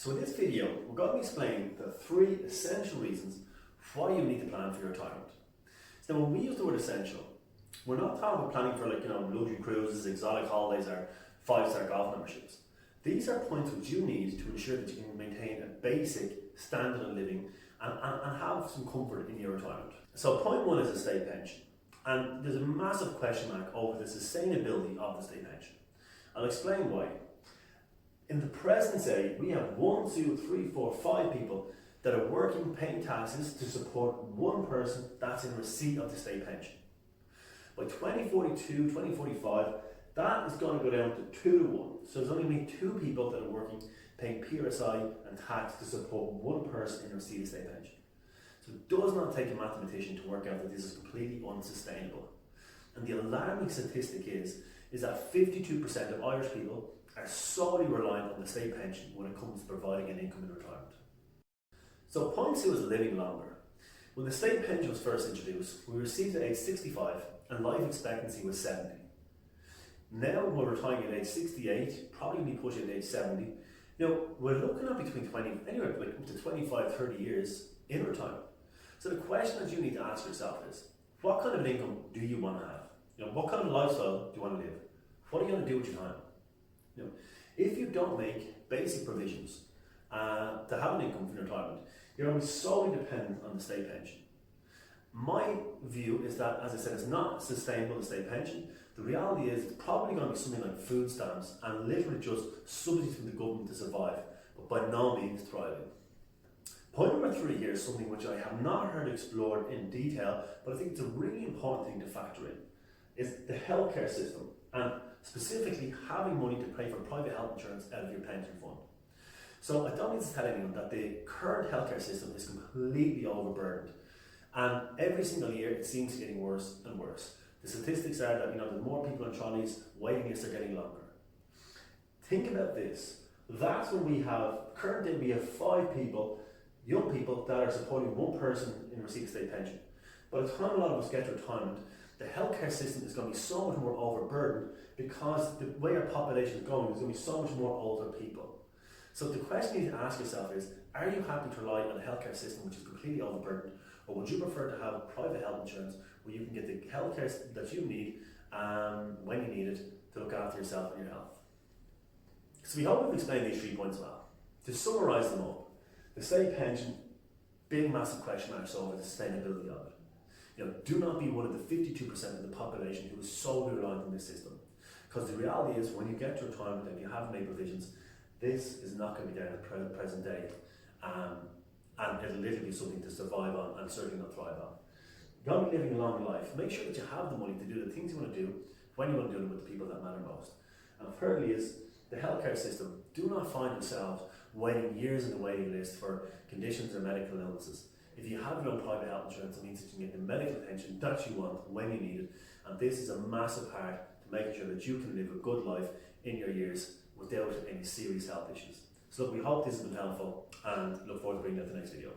So in this video, we're going to be explaining the 3 essential reasons why you need to plan for your retirement. So now when we use the word essential, we're not talking about planning for luxury cruises, exotic holidays or 5-star golf memberships. These are points which you need to ensure that you can maintain a basic standard of living and have some comfort in your retirement. So point 1 is a state pension. And there's a massive question mark over the sustainability of the state pension. I'll explain why. In the present day, we have 1, 2, 3, 4, 5 people that are working, paying taxes to support one person that's in receipt of the state pension. By 2042, 2045, that is going to go down to 2 to 1. So there's only going to be 2 people that are working, paying PRSI and tax to support one person in receipt of state pension. So it does not take a mathematician to work out that this is completely unsustainable. And the alarming statistic is that 52% of Irish people are solely reliant on the state pension when it comes to providing an income in retirement. So point 2 is living longer. When the state pension was first introduced, we received at age 65 and life expectancy was 70. Now we're retiring at age 68, probably be pushing at age 70. We're looking at anywhere like up to 25, 30 years in retirement. So the question that you need to ask yourself is, what kind of an income do you want to have? What kind of lifestyle do you want to live? What are you going to do with your time? If you don't make basic provisions to have an income for retirement, you're going to be solely dependent on the state pension. My view is that, as I said, it's not sustainable, the state pension. The reality is it's probably going to be something like food stamps and literally just subsidies from the government to survive, but by no means thriving. Point number 3 here is something which I have not heard explored in detail, but I think it's a really important thing to factor in. Is the healthcare system, and specifically having money to pay for private health insurance out of your pension fund. So I don't need to tell anyone that the current healthcare system is completely overburdened, and every single year it seems getting worse and worse. The statistics are that the more people on trolleys, waiting lists are getting longer. Think about this. That's when currently we have 5 people, young people, that are supporting one person in receipt of state pension. By the time a lot of us get to retirement, the healthcare system is going to be so much more overburdened because the way our population is going, there's going to be so much more older people. So the question you need to ask yourself is, are you happy to rely on a healthcare system which is completely overburdened, or would you prefer to have private health insurance where you can get the healthcare that you need when you need it to look after yourself and your health? So we hope we've explained these 3 points well. To summarise them up, the state pension, big massive question marks over the sustainability of it. Do not be one of the 52% of the population who is solely reliant on this system. Because the reality is, when you get to retirement and you haven't made provisions, this is not going to be there at the present day. And it'll literally be something to survive on and certainly not thrive on. You're going to be living a longer life. Make sure that you have the money to do the things you want to do when you want to do them with the people that matter most. And thirdly is the healthcare system. Do not find yourselves waiting years in the waiting list for conditions or medical illnesses. If you have your own private health insurance, it means that you can get the medical attention that you want when you need it. And this is a massive part to making sure that you can live a good life in your years without any serious health issues. So look, we hope this has been helpful and look forward to bringing you to the next video.